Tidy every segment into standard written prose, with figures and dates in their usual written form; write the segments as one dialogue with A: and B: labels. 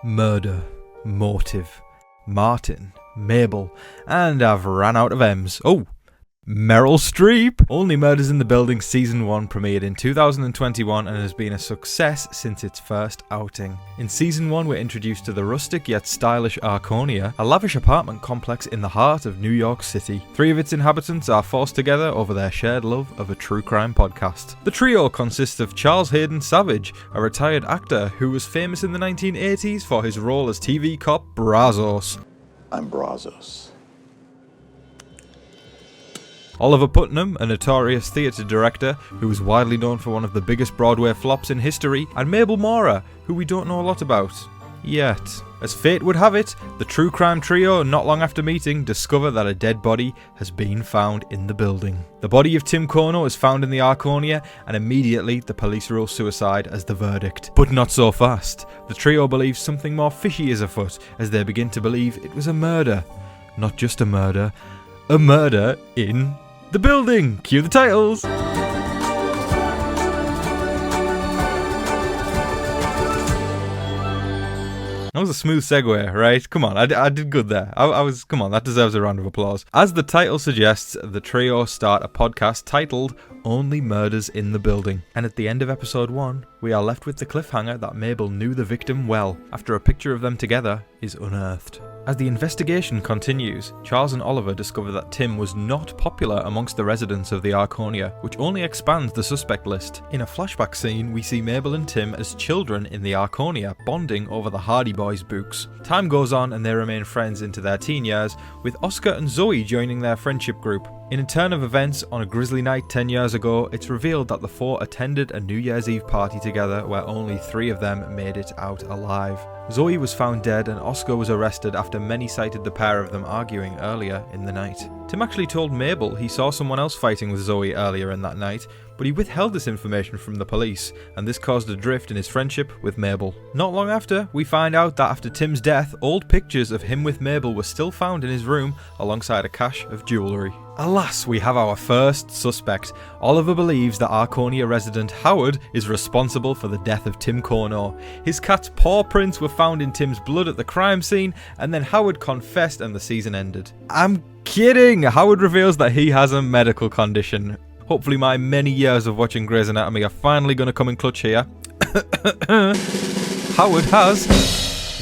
A: Murder, motive, Martin, Mabel, and I've ran out of M's. Oh, Meryl Streep! Only Murders in the Building Season 1 premiered in 2021 and has been a success since its first outing. In Season 1 we're introduced to the rustic yet stylish Arconia, a lavish apartment complex in the heart of New York City. 3 of its inhabitants are forced together over their shared love of a true crime podcast. The trio consists of Charles Hayden Savage, a retired actor who was famous in the 1980s for his role as TV cop Brazos.
B: I'm Brazos.
A: Oliver Putnam, a notorious theatre director who is widely known for one of the biggest Broadway flops in history, and Mabel Mora, who we don't know a lot about. Yet. As fate would have it, the true crime trio, not long after meeting, discover that a dead body has been found in the building. The body of Tim Kono is found in the Arconia, and immediately the police rule suicide as the verdict. But not so fast. The trio believes something more fishy is afoot, as they begin to believe it was a murder. Not just a murder in the building. Cue the titles. That was a smooth segue, right? Come on, I did good there. Come on, that deserves a round of applause. As the title suggests, the trio start a podcast titled Only Murders in the Building. And at the end of episode 1, we are left with the cliffhanger that Mabel knew the victim well, after a picture of them together is unearthed. As the investigation continues, Charles and Oliver discover that Tim was not popular amongst the residents of the Arconia, which only expands the suspect list. In a flashback scene, we see Mabel and Tim as children in the Arconia, bonding over the Hardy Boys books. Time goes on and they remain friends into their teen years, with Oscar and Zoe joining their friendship group. In a turn of events, on a grisly night 10 years ago, it's revealed that the 4 attended a New Year's Eve party together where only 3 of them made it out alive. Zoe was found dead and Oscar was arrested after many cited the pair of them arguing earlier in the night. Tim actually told Mabel he saw someone else fighting with Zoe earlier in that night, but he withheld this information from the police, and this caused a drift in his friendship with Mabel. Not long after, we find out that after Tim's death, old pictures of him with Mabel were still found in his room alongside a cache of jewellery. Alas, we have our first suspect. Oliver believes that Arconia resident Howard is responsible for the death of Tim Kono. His cat's paw prints were found in Tim's blood at the crime scene, and then Howard confessed and the season ended. I'm kidding! Howard reveals that he has a medical condition. Hopefully my many years of watching Grey's Anatomy are finally going to come in clutch here. Howard has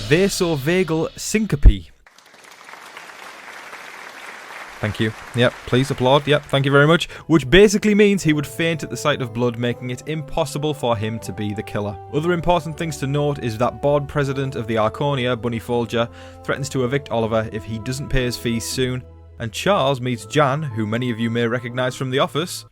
A: vasovagal syncope. Thank you. Yep, please applaud. Yep, thank you very much. Which basically means he would faint at the sight of blood, making it impossible for him to be the killer. Other important things to note is that board president of the Arconia, Bunny Folger, threatens to evict Oliver if he doesn't pay his fees soon. And Charles meets Jan, who many of you may recognise from The Office.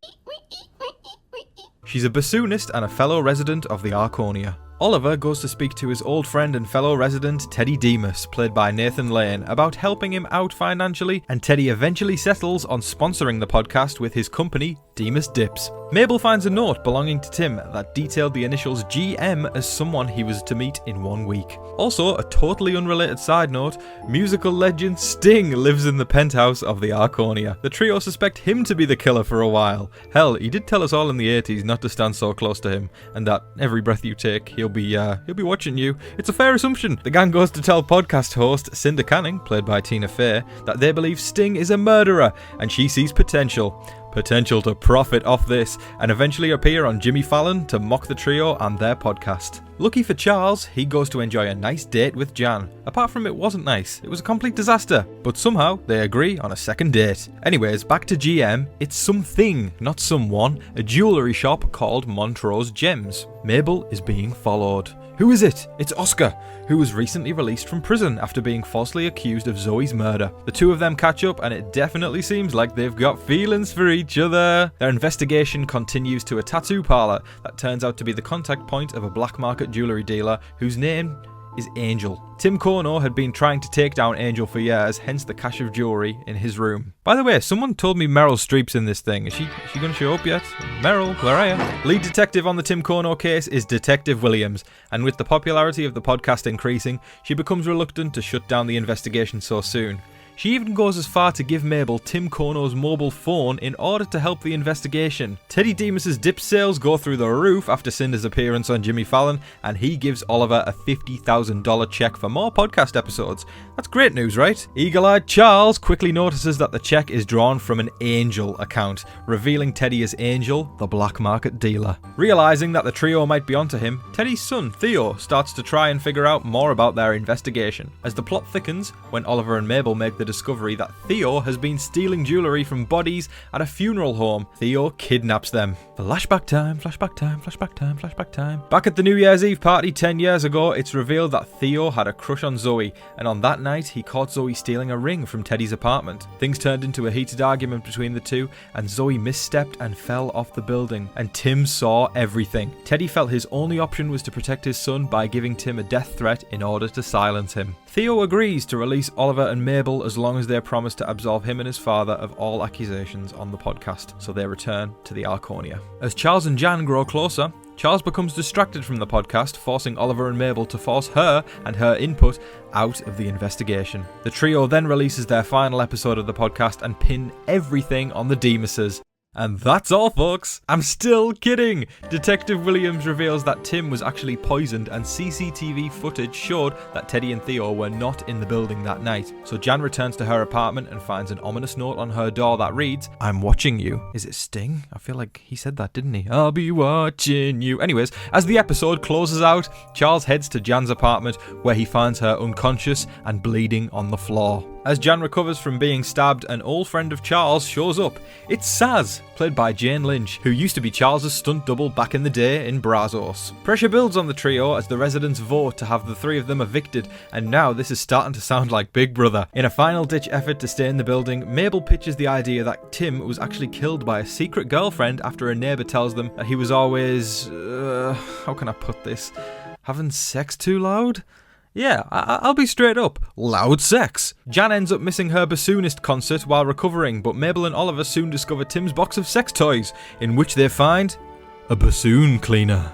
A: She's a bassoonist and a fellow resident of the Arconia. Oliver goes to speak to his old friend and fellow resident Teddy Demas, played by Nathan Lane, about helping him out financially, and Teddy eventually settles on sponsoring the podcast with his company, Demas Dips. Mabel finds a note belonging to Tim that detailed the initials GM as someone he was to meet in 1 week. Also, a totally unrelated side note, musical legend Sting lives in the penthouse of the Arconia. The trio suspect him to be the killer for a while. Hell, he did tell us all in the 80s not to stand so close to him, and that every breath you take, he'll be watching you. It's a fair assumption. The gang goes to tell podcast host Cinder Canning, played by Tina Fey, that they believe Sting is a murderer, and she sees potential to profit off this, and eventually appear on Jimmy Fallon to mock the trio and their podcast. Lucky for Charles, he goes to enjoy a nice date with Jan. Apart from it wasn't nice, it was a complete disaster, but somehow they agree on a second date. Anyways, back to GM, it's something, not someone, a jewellery shop called Montrose Gems. Mabel is being followed. Who is it? It's Oscar, who was recently released from prison after being falsely accused of Zoe's murder. The two of them catch up and it definitely seems like they've got feelings for each other. Their investigation continues to a tattoo parlour that turns out to be the contact point of a black market jewellery dealer whose name is Angel. Tim Kono had been trying to take down Angel for years, hence the cache of jewellery in his room. By the way, someone told me Meryl Streep's in this thing. Is she going to show up yet? Meryl, where are you? Lead detective on the Tim Kono case is Detective Williams, and with the popularity of the podcast increasing, she becomes reluctant to shut down the investigation so soon. She even goes as far to give Mabel Tim Kono's mobile phone in order to help the investigation. Teddy Demas's dip sales go through the roof after Cinder's appearance on Jimmy Fallon, and he gives Oliver a $50,000 check for more podcast episodes. That's great news, right? Eagle-eyed Charles quickly notices that the check is drawn from an Angel account, revealing Teddy as Angel, the black market dealer. Realizing that the trio might be onto him, Teddy's son, Theo, starts to try and figure out more about their investigation. As the plot thickens, when Oliver and Mabel make the discovery that Theo has been stealing jewellery from bodies at a funeral home, Theo kidnaps them. Flashback time, flashback time, flashback time, flashback time. Back at the New Year's Eve party 10 years ago, it's revealed that Theo had a crush on Zoe, and on that night he caught Zoe stealing a ring from Teddy's apartment. Things turned into a heated argument between the two, and Zoe misstepped and fell off the building, and Tim saw everything. Teddy felt his only option was to protect his son by giving Tim a death threat in order to silence him. Theo agrees to release Oliver and Mabel as long as they promise to absolve him and his father of all accusations on the podcast, so they return to the Arconia. As Charles and Jan grow closer, Charles becomes distracted from the podcast, forcing Oliver and Mabel to force her and her input out of the investigation. The trio then releases their final episode of the podcast and pin everything on the Demases. And that's all, folks. I'm still kidding. Detective Williams reveals that Tim was actually poisoned, and CCTV footage showed that Teddy and Theo were not in the building that night. So Jan returns to her apartment and finds an ominous note on her door that reads, "I'm watching you." Is it Sting? I feel like he said that, didn't he? I'll be watching you. Anyways, as the episode closes out, Charles heads to Jan's apartment, where he finds her unconscious and bleeding on the floor. As Jan recovers from being stabbed, an old friend of Charles shows up. It's Saz, played by Jane Lynch, who used to be Charles's stunt double back in the day in Brazos. Pressure builds on the trio as the residents vote to have the three of them evicted, and now this is starting to sound like Big Brother. In a final-ditch effort to stay in the building, Mabel pitches the idea that Tim was actually killed by a secret girlfriend after a neighbour tells them that he was always, how can I put this, having sex too loud? Yeah, I'll be straight up. Loud sex. Jan ends up missing her bassoonist concert while recovering, but Mabel and Oliver soon discover Tim's box of sex toys, in which they find a bassoon cleaner.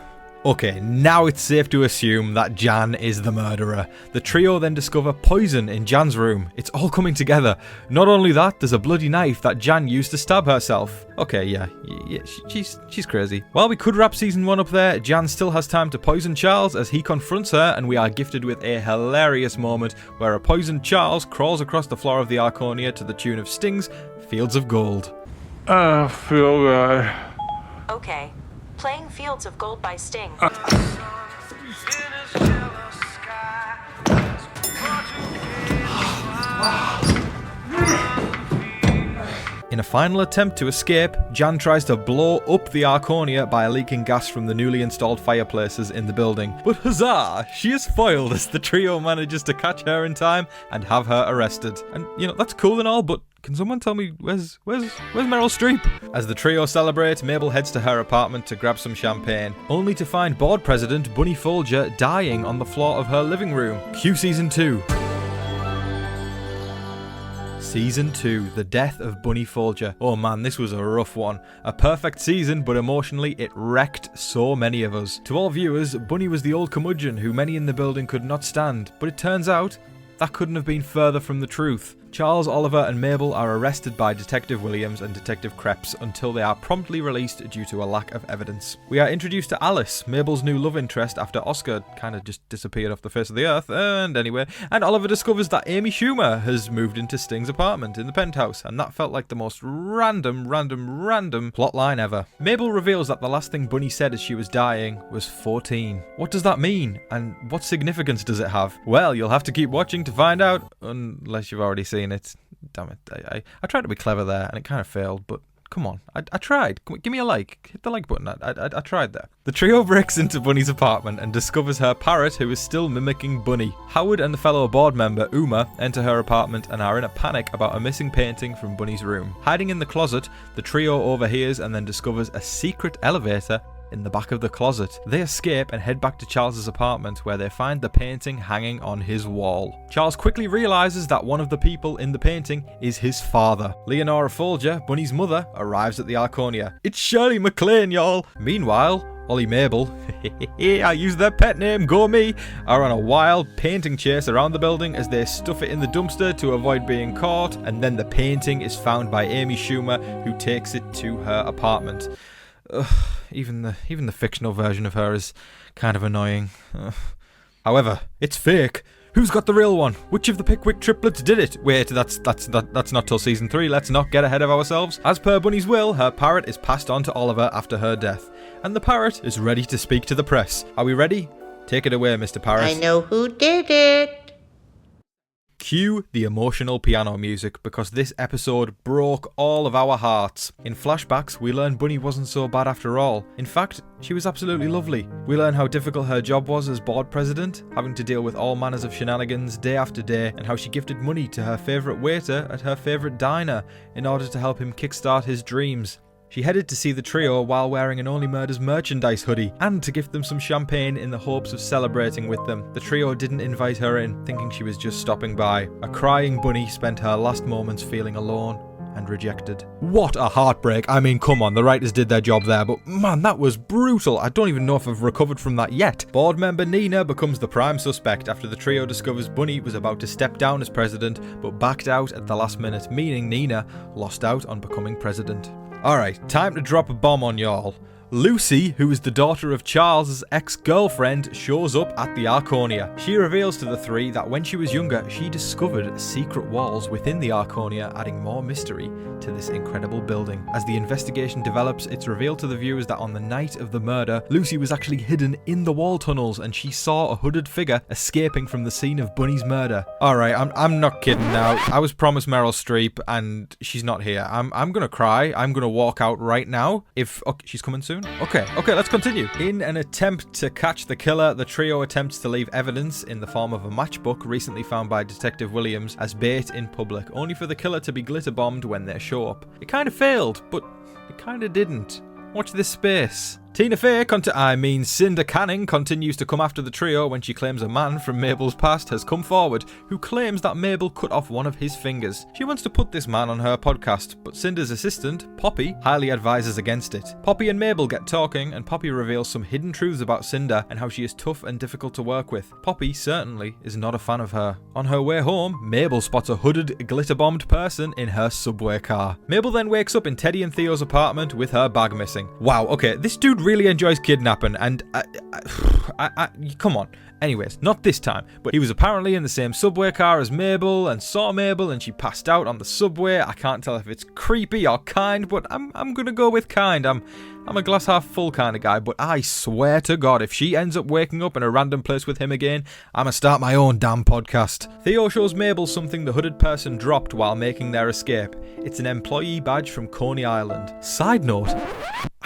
A: Okay, now it's safe to assume that Jan is the murderer. The trio then discover poison in Jan's room. It's all coming together. Not only that, there's a bloody knife that Jan used to stab herself. Okay, yeah, she's crazy. While we could wrap season 1 up there, Jan still has time to poison Charles as he confronts her, and we are gifted with a hilarious moment where a poisoned Charles crawls across the floor of the Arconia to the tune of Sting's Fields of Gold.
C: I feel good.
D: Okay. Playing Fields of Gold by Sting.
A: In a final attempt to escape, Jan tries to blow up the Arconia by leaking gas from the newly installed fireplaces in the building. But huzzah! She is foiled as the trio manages to catch her in time and have her arrested. And, that's cool and all, but can someone tell me where's Meryl Streep? As the trio celebrate, Mabel heads to her apartment to grab some champagne, only to find board president Bunny Folger dying on the floor of her living room. Cue season 2. Season 2, The Death of Bunny Folger. Oh man, this was a rough one. A perfect season, but emotionally it wrecked so many of us. To all viewers, Bunny was the old curmudgeon who many in the building could not stand, but it turns out that couldn't have been further from the truth. Charles, Oliver and Mabel are arrested by Detective Williams and Detective Krebs until they are promptly released due to a lack of evidence. We are introduced to Alice, Mabel's new love interest after Oscar kind of just disappeared off the face of the earth, and Oliver discovers that Amy Schumer has moved into Sting's apartment in the penthouse, and that felt like the most random plotline ever. Mabel reveals that the last thing Bunny said as she was dying was 14. What does that mean, and what significance does it have? Well, you'll have to keep watching to find out, unless you've already seen it. Damn it, I tried to be clever there and it kind of failed, but come on, I tried. Give me a like, hit the like button. I tried there. The trio breaks into Bunny's apartment and discovers her parrot, who is still mimicking Bunny. Howard and the fellow board member Uma enter her apartment and are in a panic about a missing painting from Bunny's room. Hiding in the closet, the trio overhears and then discovers a secret elevator in the back of the closet. They escape and head back to Charles's apartment, where they find the painting hanging on his wall. Charles quickly realizes that one of the people in the painting is his father. Leonora Folger, Bunny's mother, arrives at the Arconia. It's Shirley MacLaine, y'all! Meanwhile, Ollie Mabel, I use their pet name, go me, are on a wild painting chase around the building as they stuff it in the dumpster to avoid being caught, and then the painting is found by Amy Schumer, who takes it to her apartment. Even the fictional version of her is kind of annoying. However, it's fake. Who's got the real one? Which of the Pickwick triplets did it? Wait, that's not till season 3. Let's not get ahead of ourselves. As per Bunny's will, her parrot is passed on to Oliver after her death, and the parrot is ready to speak to the press. Are we ready? Take it away, Mr. Parrot.
E: I know who did it.
A: Cue the emotional piano music, because this episode broke all of our hearts. In flashbacks, we learn Bunny wasn't so bad after all. In fact, she was absolutely lovely. We learn how difficult her job was as board president, having to deal with all manners of shenanigans day after day, and how she gifted money to her favourite waiter at her favourite diner in order to help him kickstart his dreams. She headed to see the trio while wearing an Only Murders merchandise hoodie, and to gift them some champagne in the hopes of celebrating with them. The trio didn't invite her in, thinking she was just stopping by. A crying Bunny spent her last moments feeling alone and rejected. What a heartbreak. I mean, come on, the writers did their job there, but man, that was brutal. I don't even know if I've recovered from that yet. Board member Nina becomes the prime suspect after the trio discovers Bunny was about to step down as president, but backed out at the last minute, meaning Nina lost out on becoming president. Alright, time to drop a bomb on y'all. Lucy, who is the daughter of Charles's ex-girlfriend, shows up at the Arconia. She reveals to the three that when she was younger, she discovered secret walls within the Arconia, adding more mystery to this incredible building. As the investigation develops, it's revealed to the viewers that on the night of the murder, Lucy was actually hidden in the wall tunnels, and she saw a hooded figure escaping from the scene of Bunny's murder. Alright, I'm not kidding now. I was promised Meryl Streep, and she's not here. I'm gonna cry. I'm gonna walk out right now. Okay, she's coming soon? Okay, let's continue. In an attempt to catch the killer, the trio attempts to leave evidence in the form of a matchbook recently found by Detective Williams as bait in public, only for the killer to be glitter bombed when they show up. It kind of failed, but it kind of didn't. Watch this space. Tina Fey, Cinder Canning, continues to come after the trio when she claims a man from Mabel's past has come forward who claims that Mabel cut off one of his fingers. She wants to put this man on her podcast, but Cinder's assistant, Poppy, highly advises against it. Poppy and Mabel get talking, and Poppy reveals some hidden truths about Cinder and how she is tough and difficult to work with. Poppy certainly is not a fan of her. On her way home, Mabel spots a hooded, glitter-bombed person in her subway car. Mabel then wakes up in Teddy and Theo's apartment with her bag missing. Wow, okay, this dude really enjoys kidnapping, and come on. Anyways, not this time, but he was apparently in the same subway car as Mabel and saw Mabel, and she passed out on the subway. I can't tell if it's creepy or kind, but I'm gonna go with kind. I'm a glass half full kind of guy, but I swear to God, if she ends up waking up in a random place with him again, I'ma start my own damn podcast. Theo shows Mabel something the hooded person dropped while making their escape. It's an employee badge from Coney Island. Side note,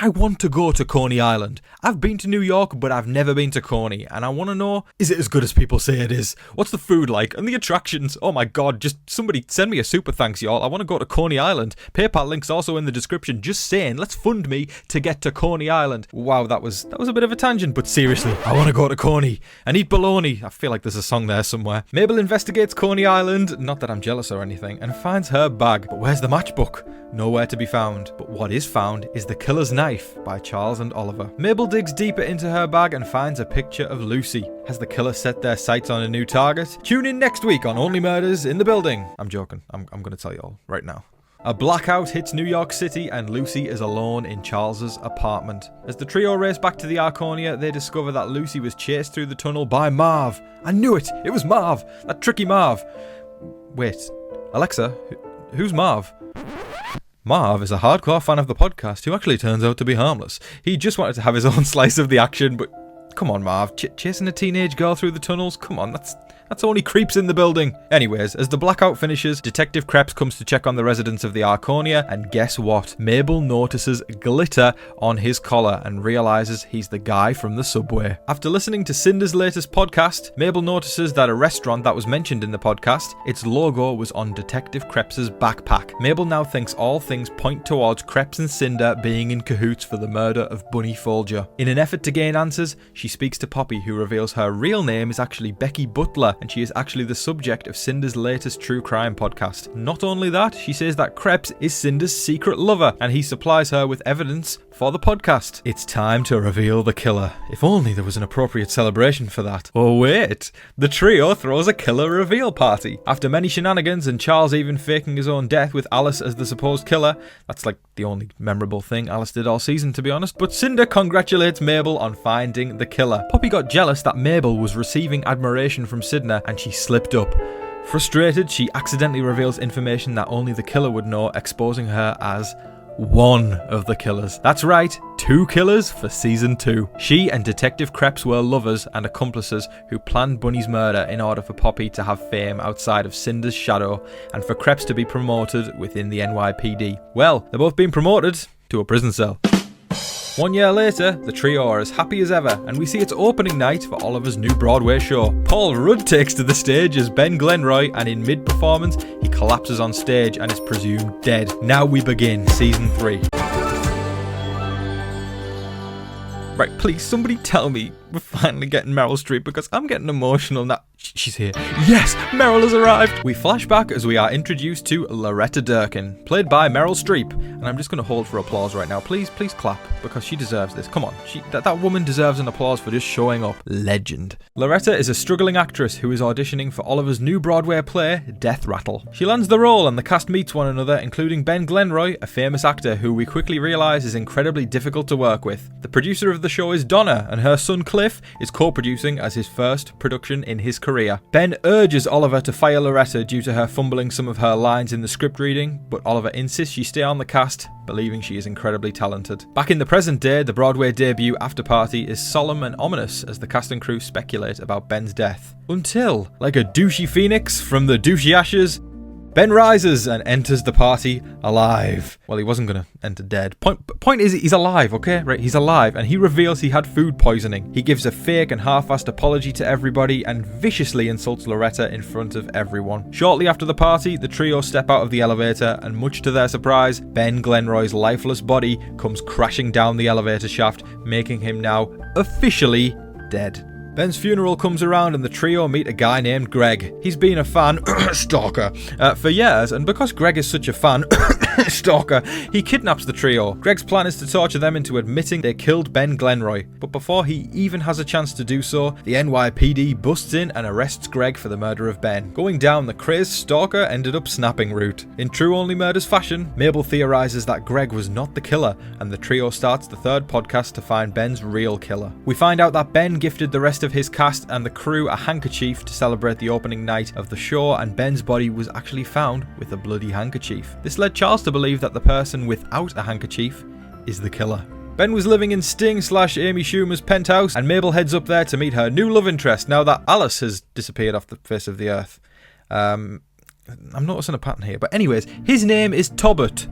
A: I want to go to Coney Island. I've been to New York, but I've never been to Coney, and I want to know, is it as good as people say it is? What's the food like? And the attractions? Oh my God, just somebody send me a super thanks, y'all. I want to go to Coney Island. PayPal link's also in the description. Just saying, let's fund me to get to Coney Island. Wow, that was a bit of a tangent, but seriously, I want to go to Coney and eat bologna. I feel like there's a song there somewhere. Mabel investigates Coney Island, not that I'm jealous or anything, and finds her bag. But where's the matchbook? Nowhere to be found. But what is found is The Killer's Knife by Charles and Oliver. Mabel digs deeper into her bag and finds a picture of Lucy. Has the killer set their sights on a new target? Tune in next week on Only Murders in the Building. I'm joking. I'm going to tell you all right now. A blackout hits New York City and Lucy is alone in Charles's apartment. As the trio race back to the Arconia, they discover that Lucy was chased through the tunnel by Marv. I knew it! It was Marv! That tricky Marv! Wait, Alexa, who's Marv? Marv is a hardcore fan of the podcast who actually turns out to be harmless. He just wanted to have his own slice of the action, but come on, Marv, chasing a teenage girl through the tunnels? Come on, that's only creeps in the building. Anyways, as the blackout finishes, Detective Krebs comes to check on the residents of the Arconia, and guess what? Mabel notices glitter on his collar and realizes he's the guy from the subway. After listening to Cinder's latest podcast, Mabel notices that a restaurant that was mentioned in the podcast, its logo was on Detective Krebs's backpack. Mabel now thinks all things point towards Krebs and Cinder being in cahoots for the murder of Bunny Folger. In an effort to gain answers, she speaks to Poppy, who reveals her real name is actually Becky Butler, and she is actually the subject of Cinder's latest true crime podcast. Not only that, she says that Krebs is Cinder's secret lover, and he supplies her with evidence for the podcast. It's time to reveal the killer. If only there was an appropriate celebration for that. Oh wait, the trio throws a killer reveal party. After many shenanigans and Charles even faking his own death with Alice as the supposed killer, that's like the only memorable thing Alice did all season, to be honest, but Cinder congratulates Mabel on finding the killer. Poppy got jealous that Mabel was receiving admiration from Sydney and she slipped up. Frustrated, she accidentally reveals information that only the killer would know, exposing her as one of the killers. That's right, 2 killers for season 2. She and Detective Krebs were lovers and accomplices who planned Bunny's murder in order for Poppy to have fame outside of Cinder's shadow and for Krebs to be promoted within the NYPD. Well, they're both being promoted to a prison cell. 1 year later, the trio are as happy as ever, and we see it's opening night for Oliver's new Broadway show. Paul Rudd takes to the stage as Ben Glenroy, and in mid-performance, he collapses on stage and is presumed dead. Now we begin season 3. Right, please, somebody tell me we're finally getting Meryl Streep, because I'm getting emotional now. She's here. Yes, Meryl has arrived. We flash back as we are introduced to Loretta Durkin, played by Meryl Streep. And I'm just going to hold for applause right now. Please clap, because she deserves this. Come on, that woman deserves an applause for just showing up. Legend. Loretta is a struggling actress who is auditioning for Oliver's new Broadway play, Death Rattle. She lands the role and the cast meets one another, including Ben Glenroy, a famous actor who we quickly realise is incredibly difficult to work with. The producer of the show is Donna, and her son Cliff is co-producing as his first production in his career. Ben urges Oliver to fire Loretta due to her fumbling some of her lines in the script reading, but Oliver insists she stay on the cast, believing she is incredibly talented. Back in the present day, the Broadway debut after party is solemn and ominous as the cast and crew speculate about Ben's death. Until, like a douchey phoenix from the douchey ashes, Ben rises and enters the party alive. Well, he wasn't going to enter dead. Point is, he's alive, okay? Right, he's alive, and he reveals he had food poisoning. He gives a fake and half-assed apology to everybody and viciously insults Loretta in front of everyone. Shortly after the party, the trio step out of the elevator, and much to their surprise, Ben Glenroy's lifeless body comes crashing down the elevator shaft, making him now officially dead. Ben's funeral comes around and the trio meet a guy named Greg. He's been a fan stalker for years, and because Greg is such a fan stalker, he kidnaps the trio. Greg's plan is to torture them into admitting they killed Ben Glenroy, but before he even has a chance to do so, the NYPD busts in and arrests Greg for the murder of Ben. Going down the crazed stalker ended up snapping route. In true Only Murders fashion, Mabel theorizes that Greg was not the killer, and the trio starts the third podcast to find Ben's real killer. We find out that Ben gifted the rest of his cast and the crew a handkerchief to celebrate the opening night of the show, and Ben's body was actually found with a bloody handkerchief. This led Charles to believe that the person without a handkerchief is the killer. Ben was living in Sting/Amy Schumer's penthouse, and Mabel heads up there to meet her new love interest now that Alice has disappeared off the face of the earth. I'm noticing a pattern here, but anyways, his name is Tobbert.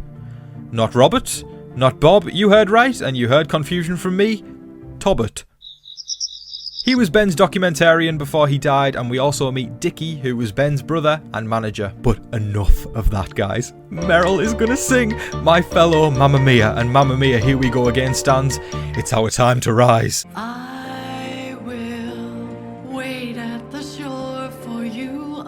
A: Not Robert, not Bob, you heard right, and you heard confusion from me. Tobbert. He was Ben's documentarian before he died, and we also meet Dickie, who was Ben's brother and manager. But enough of that, guys. Meryl is gonna sing My Fellow Mamma Mia, and Mamma Mia, Here We Go Again stands, it's our time to rise.
F: I will wait at the shore for you.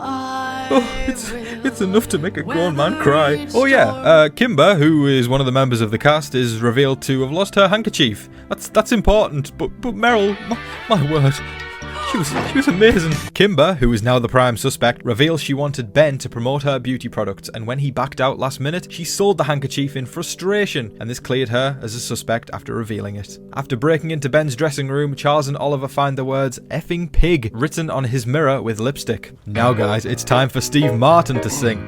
A: It's enough to make a grown man cry. Oh yeah, Kimber, who is one of the members of the cast, is revealed to have lost her handkerchief. That's important, but Meryl, my word, she was amazing. Kimber, who is now the prime suspect, reveals she wanted Ben to promote her beauty products, and when he backed out last minute, she sold the handkerchief in frustration, and this cleared her as a suspect after revealing it. After breaking into Ben's dressing room, Charles and Oliver find the words "effing pig" written on his mirror with lipstick. Now guys, it's time for Steve Martin to sing.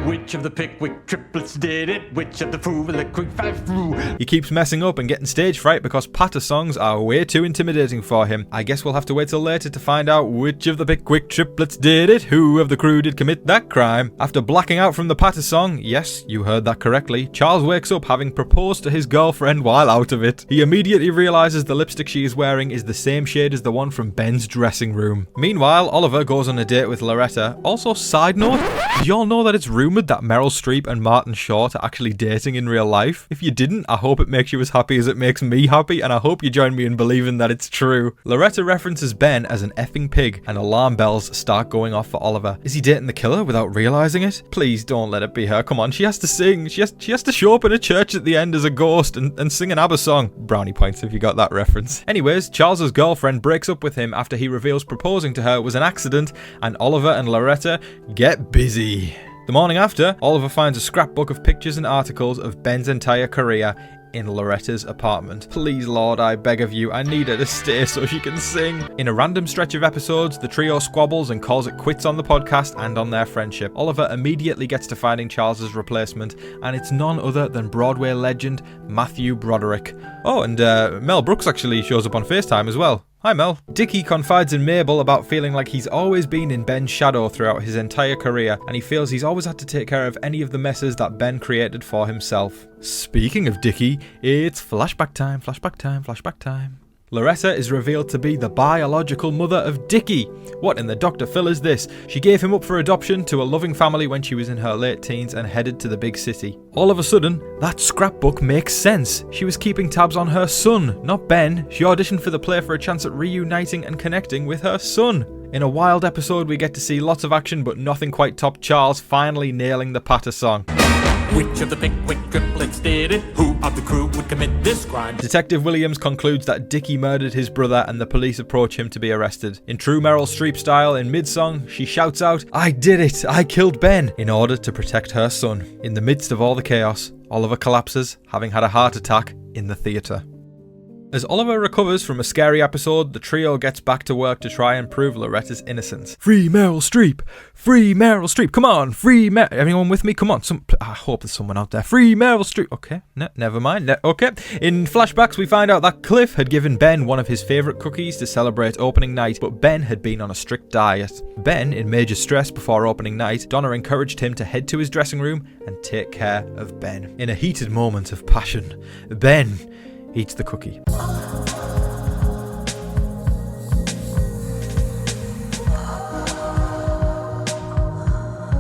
G: Which of the Pickwick triplets did it? Which of the Fruit Quick Five flew?
A: He keeps messing up and getting stage fright because patter songs are way too intimidating for him. I guess we'll have to wait till later to find out which of the Pickwick triplets did it, who of the crew did commit that crime. After blacking out from the patter song, yes, you heard that correctly, Charles wakes up having proposed to his girlfriend while out of it. He immediately realises the lipstick she is wearing is the same shade as the one from Ben's dressing room. Meanwhile, Oliver goes on a date with Loretta. Also, side note, Did you all know that it's rumoured that Meryl Streep and Martin Short are actually dating in real life? If you didn't, I hope it makes you as happy as it makes me happy, and I hope you join me in believing that it's true. Loretta references Ben as an effing pig, and alarm bells start going off for Oliver. Is he dating the killer without realising it? Please don't let it be her. Come on, she has to sing. She has to show up in a church at the end as a ghost and sing an ABBA song. Brownie points if you got that reference. Anyways, Charles's girlfriend breaks up with him after he reveals proposing to her was an accident, and Oliver and Loretta get busy. The morning after, Oliver finds a scrapbook of pictures and articles of Ben's entire career in Loretta's apartment. Please, Lord, I beg of you, I need her to stay so she can sing. In a random stretch of episodes, the trio squabbles and calls it quits on the podcast and on their friendship. Oliver immediately gets to finding Charles's replacement, and it's none other than Broadway legend Matthew Broderick. Oh, and Mel Brooks actually shows up on FaceTime as well. Hi Mel. Dickie confides in Mabel about feeling like he's always been in Ben's shadow throughout his entire career, and he feels he's always had to take care of any of the messes that Ben created for himself. Speaking of Dickie, it's flashback time, flashback time, flashback time. Loretta is revealed to be the biological mother of Dickie. What in the Dr. Phil is this? She gave him up for adoption to a loving family when she was in her late teens and headed to the big city. All of a sudden, that scrapbook makes sense. She was keeping tabs on her son, not Ben. She auditioned for the play for a chance at reuniting and connecting with her son. In a wild episode, we get to see lots of action, but nothing quite topped Charles finally nailing the patter song.
G: Which of the Pickwick triplets did it? Who of the crew would commit this crime?
A: Detective Williams concludes that Dickie murdered his brother, and the police approach him to be arrested. In true Meryl Streep style, in mid-song, she shouts out, "I did it! I killed Ben!" in order to protect her son. In the midst of all the chaos, Oliver collapses, having had a heart attack in the theatre. As Oliver recovers from a scary episode, the trio gets back to work to try and prove Loretta's innocence. Free Meryl Streep! Free Meryl Streep! Come on! Free Anyone with me? Come on! I hope there's someone out there. Free Meryl Streep! Okay, never mind. Okay. In flashbacks, we find out that Cliff had given Ben one of his favourite cookies to celebrate opening night, but Ben had been on a strict diet. Ben, in major stress before opening night, Donna encouraged him to head to his dressing room and take care of Ben. In a heated moment of passion, Ben eats the cookie.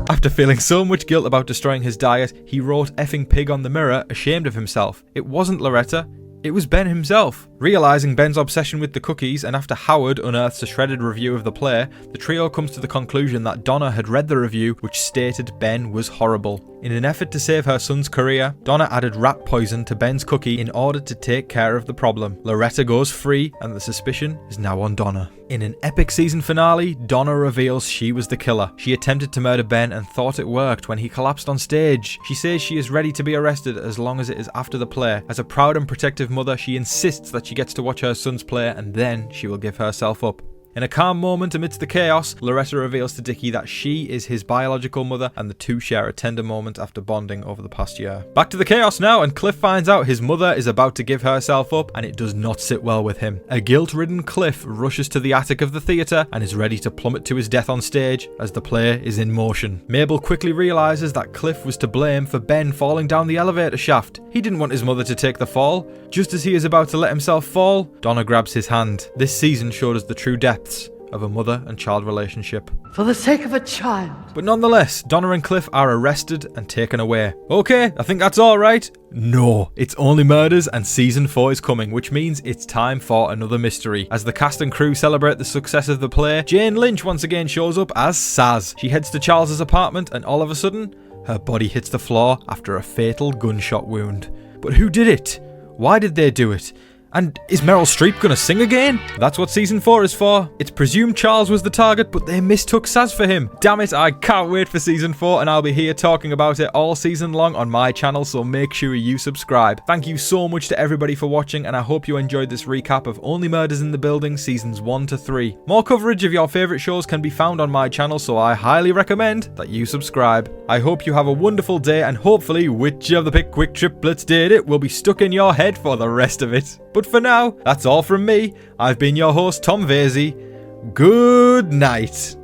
A: After feeling so much guilt about destroying his diet, he wrote "effing pig" on the mirror, ashamed of himself. It wasn't Loretta, it was Ben himself. Realising Ben's obsession with the cookies, and after Howard unearths a shredded review of the play, the trio comes to the conclusion that Donna had read the review, which stated Ben was horrible. In an effort to save her son's career, Donna added rat poison to Ben's cookie in order to take care of the problem. Loretta goes free, and the suspicion is now on Donna. In an epic season finale, Donna reveals she was the killer. She attempted to murder Ben and thought it worked when he collapsed on stage. She says she is ready to be arrested as long as it is after the play. As a proud and protective mother, she insists that she gets to watch her son's play, and then she will give herself up. In a calm moment amidst the chaos, Loretta reveals to Dickie that she is his biological mother, and the two share a tender moment after bonding over the past year. Back to the chaos now, and Cliff finds out his mother is about to give herself up, and it does not sit well with him. A guilt-ridden Cliff rushes to the attic of the theatre and is ready to plummet to his death on stage as the play is in motion. Mabel quickly realises that Cliff was to blame for Ben falling down the elevator shaft. He didn't want his mother to take the fall. Just as he is about to let himself fall, Donna grabs his hand. This season showed us the true depths of a mother and child relationship.
F: For the sake of a child.
A: But nonetheless, Donna and Cliff are arrested and taken away. Okay, I think that's alright. No, it's only murders, and season 4 is coming, which means it's time for another mystery. As the cast and crew celebrate the success of the play, Jane Lynch once again shows up as Saz. She heads to Charles's apartment, and all of a sudden, her body hits the floor after a fatal gunshot wound. But who did it? Why did they do it? And is Meryl Streep gonna sing again? That's what season 4 is for. It's presumed Charles was the target, but they mistook Saz for him. Damn it, I can't wait for season 4, and I'll be here talking about it all season long on my channel, so make sure you subscribe. Thank you so much to everybody for watching, and I hope you enjoyed this recap of Only Murders in the Building seasons 1 to 3. More coverage of your favourite shows can be found on my channel, so I highly recommend that you subscribe. I hope you have a wonderful day, and hopefully which of the Pickwick triplets did it will be stuck in your head for the rest of it. But for now, that's all from me. I've been your host, Tom Vasey. Good night.